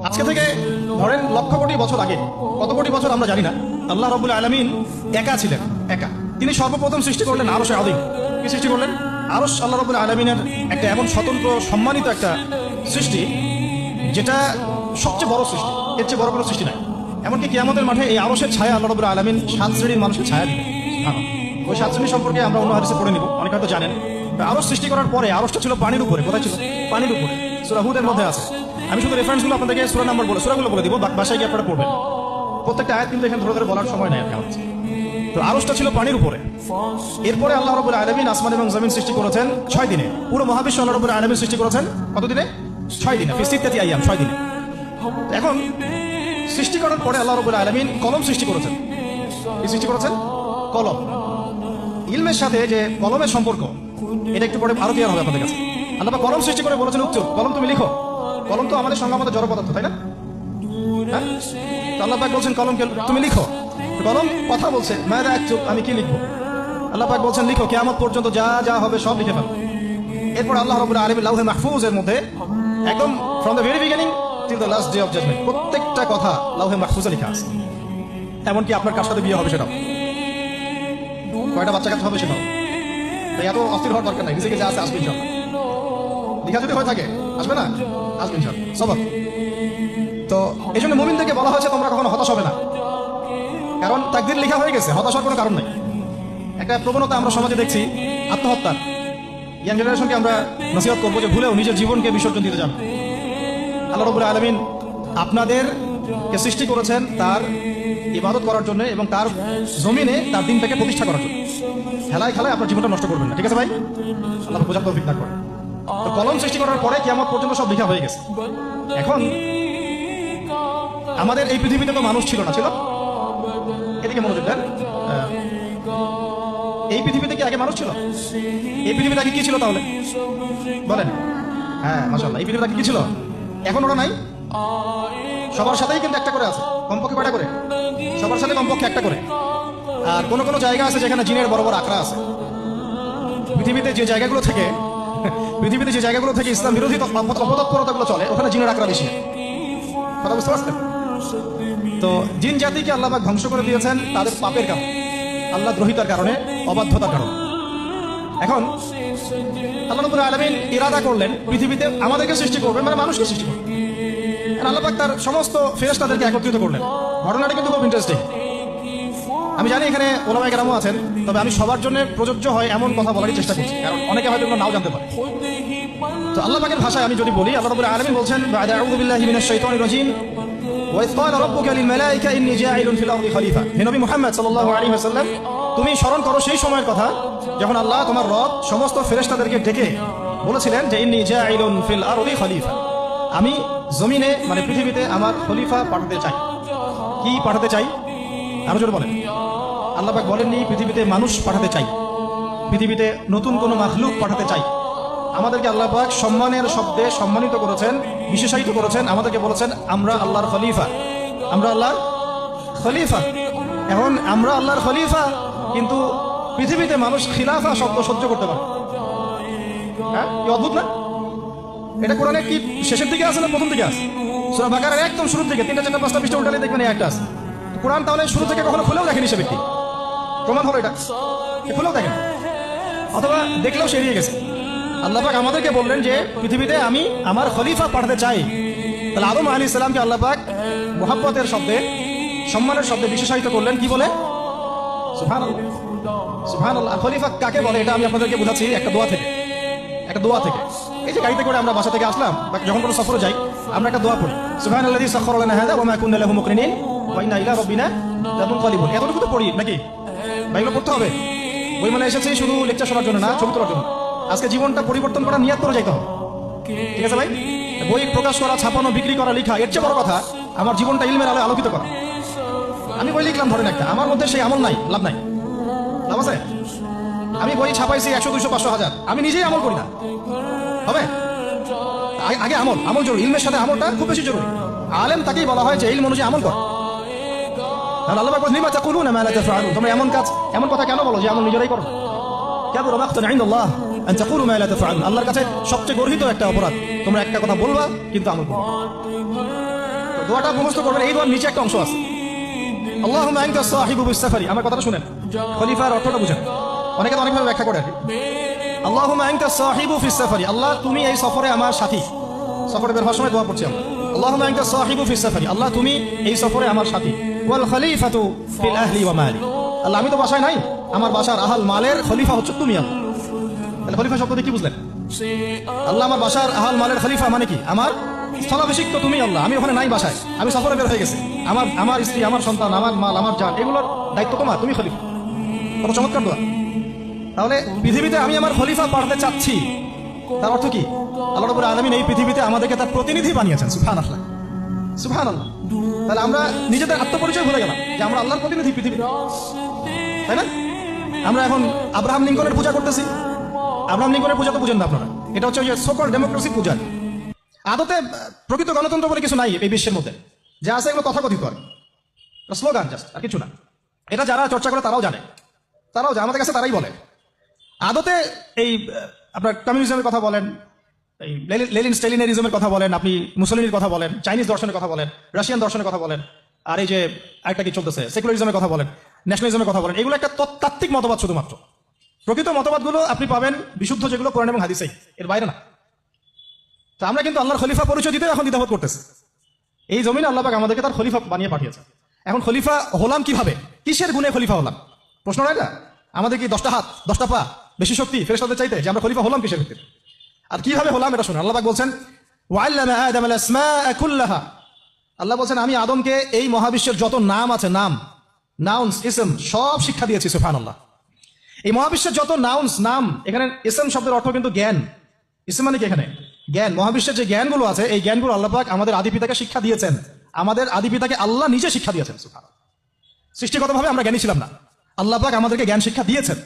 আজকে থেকে ধরেন লক্ষ কোটি বছর আগে, কত কোটি বছর আমরা জানি না, আল্লাহ রাব্বুল আলামিন একা ছিলেন, একা। তিনি সর্বপ্রথম সৃষ্টি করলেন আরশে আযীম। কি সৃষ্টি করলেন? আরশ আল্লাহ রাব্বুল আলামিনের একটা এমন স্বতন্ত্র সম্মানিত একটা সৃষ্টি, যেটা সবচেয়ে বড় সৃষ্টি, এর চেয়ে বড় কোনো সৃষ্টি নাই। এমনকি কিয়ামতের মাঠে এই আরশের ছায়া আল্লাহ রাব্বুল আলামিন 7 শ্রেণীর মানুষের ছায়া দিবেন। ওই 7 শ্রেণী সম্পর্কে আমরা অন্য হাদিসে পড়ে নিব, অনেকে হয়তো জানেন। আরশ সৃষ্টি করার পরে আরশটা ছিল পানির উপরে। কোথায় ছিল? পানির উপরে। সূরা হুদের মধ্যে আছে। আমি শুধু রেফারেন্সগুলো আপনাদেরকে সূরাগুলো বলে দিব, বাসায় গিয়ে আপনারা পড়বেন। প্রত্যেকটা আয়াত কিন্তু এখানে ধরে ধরে বলার সময় নাই আমার কাছে। তো আরশটা ছিল পানির উপরে। এরপরে আল্লাহ রাব্বুল আলামিন আসমান এবং জমিন সৃষ্টি করেছেন 6 দিনে। পুরো মহাবিশ্ব আল্লাহ রাব্বুল আলামিন সৃষ্টি করেছেন কত দিনে? 6 দিনে। ফি সিত্তাতি আইয়াম, 6 দিনে। এখন সৃষ্টি করার পরে আল্লাহ রাব্বুল আলামিন কলম সৃষ্টি করেছেন। কি সৃষ্টি করেছেন? কলম। ইলমের সাথে যে কলমের সম্পর্ক, এটা একটু পরে আরো ক্লিয়ার হবে আপনাদের কাছে। আল্লাহ পাক কলম সৃষ্টি করে বলেছেন উক্তুব, কলম তুমি লিখো। কলম তো আমাদের সংজ্ঞা মতো জড় পদার্থ, তাই না? হ্যাঁ, আল্লাহ পাক বলছেন কলমকে তুমি লিখো। কলম কথা বলছে, মাযা আকতুব, আমি কি লিখবো? আল্লাহ পাক বলছেন লিখো, কিয়ামত পর্যন্ত যা যা হবে সব লিখে ফেলো। এরপর আল্লাহ রাব্বুল আলামিন লাউহে মাহফুজের মধ্যে একদম from the very beginning till the last day of judgement প্রত্যেকটা কথা লাউহে মাহফুজে লেখা আছে। এমনকি আপনার কার সাথে বিয়ে হবে সেটাও, কয়টা বাচ্চা কাচ্চা হবে সেটাও। তাই এত অস্থির হওয়ার দরকার নাই, নিজেকে যা আছে আসবে ইনশাআল্লাহ। লেখা যদি হয়ে থাকে আসবে না? আসবে ইনশাআল্লাহ। সবর। তো এই জন্য মুমিনদেরকে বলা হয়েছে তোমরা কখনো হতাশ হবে না, কারণ তাকদীর লেখা হয়ে গেছে, হতাশ হওয়ার কোনো কারণ নাই। একটা প্রবণতা আমরা সমাজে দেখছি আত্মহত্যার। ইয়াং জেনারেশনকে আমরা নসিহত করবো যে ভুলেও নিজের জীবনকে বিসর্জন দিতে যান। আল্লাহ রাব্বুল আলামিন আপনাদেরকে সৃষ্টি করেছেন তার ইবাদত করার জন্য এবং তার জমিনে তার দিনটাকে প্রতিষ্ঠা করার জন্য। খেলায় খেলায় আপনার জীবনটা নষ্ট করবেন না, ঠিক আছে ভাই? আল্লাহ বোঝার তৌফিক দান করেন। তো কলম সৃষ্টি করার পরে কিয়ামত পর্যন্ত সব লেখা হয়ে গেছে। এখন আমাদের এই পৃথিবীতে তো মানুষ ছিল না, ছিল? এদিকে মনোযোগ দেন। এই পৃথিবীতে কি আগে মানুষ ছিল? এই পৃথিবীতে আগে কি ছিল তাহলে বলেন? হ্যাঁ, মাশাআল্লাহ। এই পৃথিবীতে আগে কি ছিল? এখন ওটা নাই। সবার সাথেই কিন্তু একটা করে আছে, কমপক্ষে কয়টা করে? সবার সাথে কমপক্ষে একটা করে। আর কোনো কোনো জায়গা আছে যেখানে জিনের বড় বড় আখড়া আছে। পৃথিবীতে যে জায়গাগুলো থেকে ইসলাম বিরোধী অপতৎপরতাগুলো চলে, ওখানে জিনের আখড়া বেশি। কথা বুঝতে পারছেন? তো জিন জাতিকে আল্লাহ পাক ধ্বংস করে দিয়েছেন তাদের পাপের কারণে, আল্লাহ দ্রোহিতার কারণে, অবাধ্যতার কারণে। এখন আল্লাহ রাব্বুল আলামিন ইরাদা করলেন পৃথিবীতে আমাদেরকে সৃষ্টি করবেন, মানে মানুষকে সৃষ্টি করবেন। আল্লাহ পাক তার সমস্ত ফেরেশতাদেরকে একত্রিত করলেন। ঘটনাটা কিন্তু খুব ইন্টারেস্টিং। আমি জানি এখানে ওলামায়ে কেরামও আছেন, তবে আমি সবার জন্য প্রযোজ্য হয় এমন কথা বলার চেষ্টা করছি, কারণ অনেকে হয়তো নাও জানতে পারে। তো আল্লাহ পাকের ভাষায় আমি যদি বলি, আল্লাহ রাব্বুল আলামিন বলছেন আউযু বিল্লাহি মিনাশ শাইতানির রাজীম ওয়া ইয ক্বালা রাব্বুকা লিল মালাইকা ইন্নী জাঈলুন ফিল আরদি খলিফা। হে নবী মুহাম্মদ সাল্লাল্লাহু আলাইহি ওয়াসাল্লাম, তুমি স্মরণ করো সেই সময়ের কথা যখন আল্লাহ তোমার রব সমস্ত ফেরেশতাদেরকে ডেকে বলেছিলেন যে ইন্নী জাঈলুন ফিল আরদি খলিফা, আমি জমিনে মানে পৃথিবীতে আমার খলিফা পাঠাতে চাই। কি পাঠাতে চাই? আরো জোরে বলেন। আল্লাহ পাক বলেননি পৃথিবীতে মানুষ পাঠাতে চাই, পৃথিবীতে নতুন কোনো মাখলুক পাঠাতে চাই। আমাদেরকে আল্লাহ পাক সম্মানের শব্দে সম্মানিত করেছেন, বিশেষায়িত করেছেন। আমাদেরকে বলেছেন আমরা আল্লাহর খলিফা, আমরা আল্লাহর খলিফা। এখন আমরা আল্লাহর খলিফা, কিন্তু পৃথিবীতে মানুষ খিলাফা শব্দ সহ্য করতে পারে। হ্যাঁ, কি অদ্ভুত না? এটা কোরআনে কি শেষের দিকে আছে না প্রথম দিকে আছে? সূরা বাকারার একদম শুরুর দিকে 3, 4, 5 পৃষ্ঠা উল্টালে দেখবেন এই একটা আছে। কোরআন তাহলে শুরু থেকে কখনো খুলেও দেখেনি সে ব্যক্তি, প্রমাণ হলো এটা। খুলেও দেখেন, অথবা দেখলেও সে এড়িয়ে গেছে। আল্লাহ পাক আমাদেরকে বললেন যে পৃথিবীতে আমি আমার খলিফা পাঠাতে চাই। তাহলে আদম আলাইহিস সালামকে আল্লাহ পাক মুহাব্বতের শব্দে, সম্মানের শব্দে বিশেষায়িত করলেন। কি বলে? সুবহানাল্লাহ, সুবহানাল্লাহ। খলিফা কাকে বলে এটা আমি আপনাদেরকে বোঝাচ্ছি একটা দোয়া থেকে। একটা দোয়া থেকে, এই যে গাড়িতে করে আমরা বাসা থেকে আসলাম বা যখন কোনো সফরে যাই, আমরা একটা দোয়া পড়ি, সুবহানাল্লাযী সাখখারা লানা হাযা ওয়া মা কুন্না লাহু মুকরিনিন ওয়া ইন্না ইলা রাব্বিনা লামুনকালিবুন। এতটুকু তো পড়ি নাকি? বা এগুলো পড়তে হবে? বই মানে এসেছি শুধু লেকচার শোনার জন্য না, ছবি তোলার জন্য। আজকে জীবনটা পরিবর্তন করার নিয়ত করে যাইতে হবে, ঠিক আছে ভাই? বই প্রকাশ করা, ছাপানো, বিক্রি করা, লেখা, এর চেয়ে বড় কথা আমার জীবনটা ইলমের আলোয় আলোকিত করা। আমি বই লিখলাম ধরেন একটা, আমার মধ্যে সেই আমল নাই, লাভ নাই। লাভ আছে? আমি বই ছাপাইছি 100, 200, 500, 1000, আমি নিজেই আমল করি না, হবে? আগে আমল জরুরি। ইলমের সাথে আমলটা খুব বেশি জরুরি। আলেম তাকেই বলা হয় যে ইলম অনুযায়ী আমল কর। আল্লাহ পাক বলেন লিমা তাকুলুনা মা লা তাফআলুন, তোমরা এমন কথা কেন বলো যে আমল নিজেরাই করো? কাবুরা মাকতান ইনদাল্লাহ আন তাকুলু মা লা তাফআলুন। আল্লাহর কাছে সবচেয়ে গর্হিত একটা অপরাধ তোমরা একটা কথা বলবা কিন্তু আমল করবে না। দোয়াটা মুখস্থ করবেন। এই দোয়ার নিচে একটা অংশ আছে, আল্লাহুম্মা আনতা সাহিবু বিস-সাফারি। আমার কথাটা শুনেন, খলিফার অর্থটা বুঝেন। অনেকে তো অনেকভাবে ব্যাখ্যা করে আর কি। আল্লাহুম্মা আনতা সাহিবু ফিস-সাফারি, আল্লাহ তুমি এই সফরে আমার সাথী। সফরে বের হওয়ার সময় দোয়া পড়ছি আমরা, আল্লাহুম্মা আনতা সাহিবু ফিস-সাফারি, আল্লাহ তুমি এই সফরে আমার সাথী। ওয়াল খলিফাতু ফিল আহলি ওয়া মালি, আল্লাহ আমি তো বাসায় নাই, আমার বাসার আহল মালের খলিফা হচ্ছে তুমি। আল্লাহ তাহলে খলিফা শব্দ দিয়ে কি বুঝলেন? আল্লাহ আমার বাসার আহল মালের খলিফা মানে কি? আমার স্থলাভিষিক্ত তুমি আল্লাহ, আমি ওখানে নাই বাসায়, আমি সফরে বের হয়ে গেছি, আমার স্ত্রী, আমার সন্তান, আমার মাল, আমার জান, এগুলোর দায়িত্ব তোমার, তুমি খলিফা। কত চমৎকার দোয়া। তাহলে পৃথিবীতে আমি আমার খলিফা পাঠাতে চাচ্ছি, তার অর্থ কি? আল্লাহ রাব্বুল আলামিন এই পৃথিবীতে আমাদেরকে তার প্রতিনিধি বানিয়েছেন। সুবহানাল্লাহ, সুবহানাল্লাহ। তাহলে আমরা নিজেদের আত্মপরিচয় ভুলে গেলাম যে আমরা আল্লাহর প্রতিনিধি পৃথিবীতে, তাই না? আমরা এখন আব্রাহাম লিঙ্কনের পূজা করতেছি। আব্রাহাম লিঙ্কনের পূজা তো বুঝেন না আপনারা, এটা হচ্ছে ওই যে সোকল ডেমোক্রেসি পূজা। আদতে প্রকৃত গণতন্ত্র বলে কিছু নাই এই বিশ্বের মধ্যে, যা আছে এগুলো তথাকথিত আর স্লোগান, জাস্ট, আর কিছু না। এটা যারা চর্চা করে তারাও জানে, আমাদের কাছে তারাই বলে। আদতে এই আপনার কমিউনিজমের কথা বলেন, এই লেনিন স্টেলিনারিজমের কথা বলেন, আপনি মুসলিনের কথা বলেন, চাইনিজ দর্শনের কথা বলেন, রাশিয়ান দর্শনের কথা বলেন, আর এই যে আরেকটা কি চলতেছে সেকুলারিজমের কথা বলেন, ন্যাশনালিজমের কথা বলেন, এগুলো একটা তাত্ত্বিক মতবাদ শুধুমাত্র। প্রকৃত মতবাদগুলো আপনি পাবেন বিশুদ্ধ যেগুলো কোরআন এবং হাদিসেই, এর বাইরে না। তো আমরা কিন্তু আল্লাহর খলিফা পরিচয় দিতে এখন দ্বিধাবোধ করতেছি। এই জমিনে আল্লাহ পাক আমাদেরকে তার খলিফা বানিয়ে পাঠিয়েছে। এখন খলিফা হলাম কিভাবে? কিসের গুণে খলিফা হলাম? প্রশ্ন নয় না? আমাদের কি 10টা হাত, 10টা পা, বেশি শক্তি ফেরেশতাদের চাইতে, যে আমরা খলিফা হলাম কিসের ভিত্তিতে? আর কিভাবে হলাম এটা শুনুন। আল্লাহ পাক বলছেন, ওয়াল্লামা আদাম আল আসমাআ কুল্লাহা, আল্লাহ বলছেন আমি আদমকে এই মহাবিশ্বের যত নাম আছে, নাউন্স, ইসম, সব শিক্ষা দিয়েছি। সুবহানাল্লাহ। এই মহাবিশ্বের যত নাম, এখানে ইসম শব্দের অর্থ কিন্তু জ্ঞান। ইসম মানে কি? এখানে জ্ঞান। মহাবিশ্বের যে জ্ঞানগুলো আছে, এই জ্ঞানগুলো আল্লাহ পাক আমাদের আদি পিতাকে শিক্ষা দিয়েছেন। আমাদের আদি পিতাকে আল্লাহ নিজে শিক্ষা দিয়েছেন। সুবহানাল্লাহ। সৃষ্টিগতভাবে আমরা জ্ঞানী ছিলাম না, আল্লাহ পাক আমাদেরকে জ্ঞান শিক্ষা দিয়েছেন।